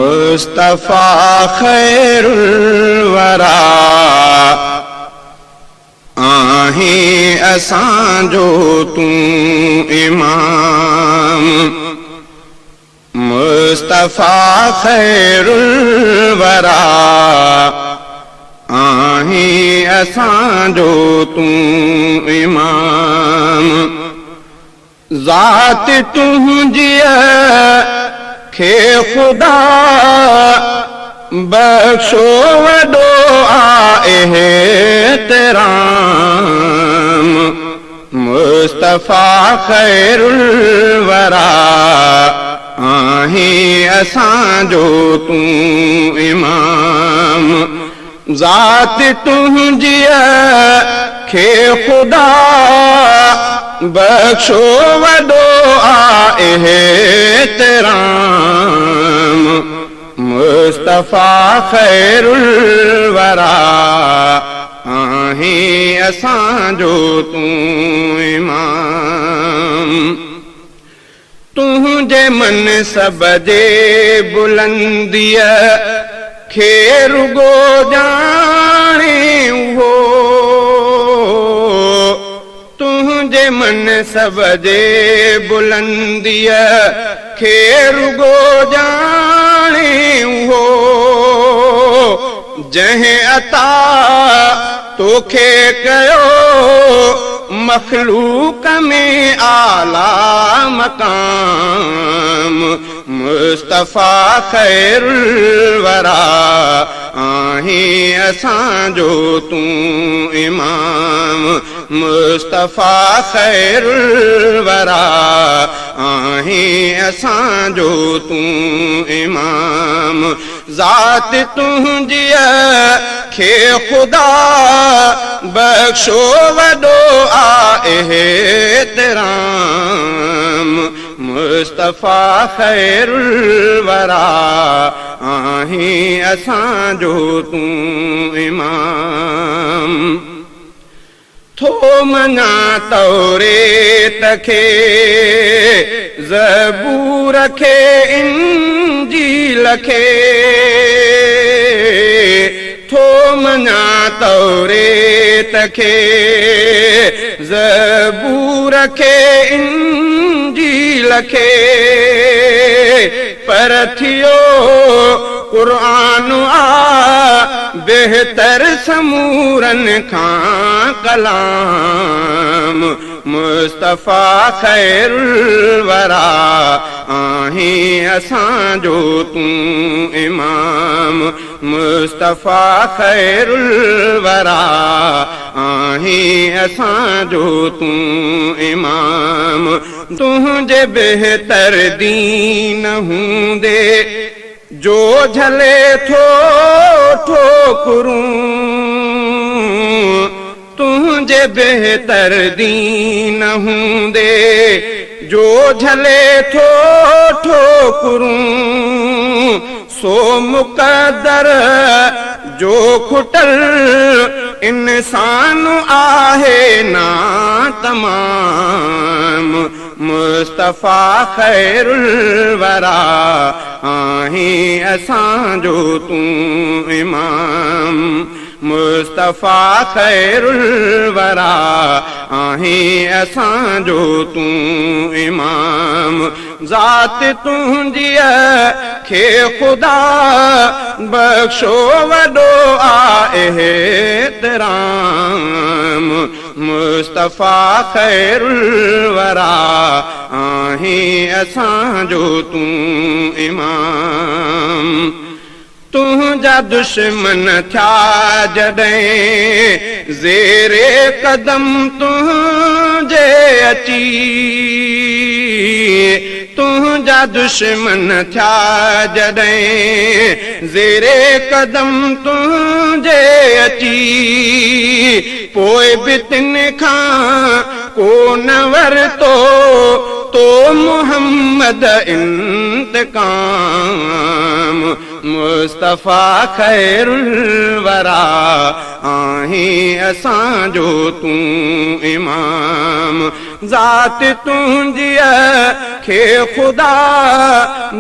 मुस्तफा खैरुल वरा आहीं असां जो तू इमाम। मुस्तफा खैरुल वरा आहीं असां जो तू इमाम। ज़ात तुंहिंजी खे खुदा बख्शो वॾो आहे एहतराम। मुस्तफा खैरुल वरा आहीं असां जो तू इमाम। ज़ात तुंहिंजी खे खुदा बख्शो वॾो आहे एहतराम। मुस्तफा खैरुल वरा आहीं असां जो तू इमाम। तुंहिंजे मनसब जे बुलंदीअ खे रुगो ॼाणे उहो। तुंहिंजे मनसब जे बुलंदीअ खे रुगो ॼाणे उहो। जंहिं अता तोखे कयो मखलूक में आला मकाम। मुस्तफा खैरुल वरा आहीं असां जो तू इमाम। मुस्तफा खैरुल वरा आहीं असां जो तू इमाम। ज़ात तुंहिंजी खे खुदा बख्शो वॾो आहे एहतराम। मुस्तफा खैरुल वरा आहीं असां जो तू इमाम। थो मञा तौरेत खे ज़बूर खे इंजील खे। थो मञा तौरेत खे ज़बूर खे इंजील खे। पर थियो क़ुरान आ बेहतर समूरन खां कलाम। मुस्तफा खैरुल वरा आहीं असां जो तू इमाम। मुस्तफा खैरुल वरा आहीं असां जो तू इमाम। तुंहिंजे बेहतर दीन हूंदे जो झले थो ठोकरूं। तुंहिंजे बेहतर दीन हूंदे जो झले थो ठोकरूं। सो मुक़दर जो खुटल इंसान आहे ना तमाम। मुस्तफा खैरुल वरा आहीं असां जो तू इमाम। मुस्तफा खैरुल वरा आहीं असां जो तू इमाम। ज़ात तुंहिंजी खे खुदा बख्शो वॾो आहे एहतराम। मुस्तफा खैरुल वरा आहीं असां जो तू इमाम। तुंहिंजा दुश्मन थिया जॾहिं ज़ेरे कदम तुंहिंजे अची। तुंहिंजा दुश्मन थिया जॾहिं ज़ेरे कदम तुंहिंजे अची। पोइ बि तिन खां को न वरितो तो मुहम्मद इंतकाम। मुस्तफा खैरुल वरा आहीं असां जो तू इमाम। ज़ात तुंहिंजी खे ख़ुदा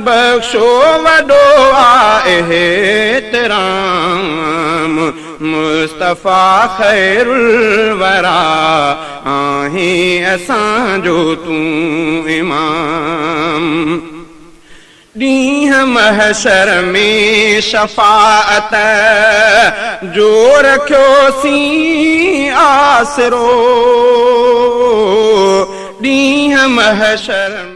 बख़्शो वॾो आहे एतिराम मुस्तफ़ा ख़ैरुल वरा आहीं असांजो तूं इमाम। ॾींहं महशर में शफ़ाअत जो रखियोसीं आसरो, ॾींहं महशर में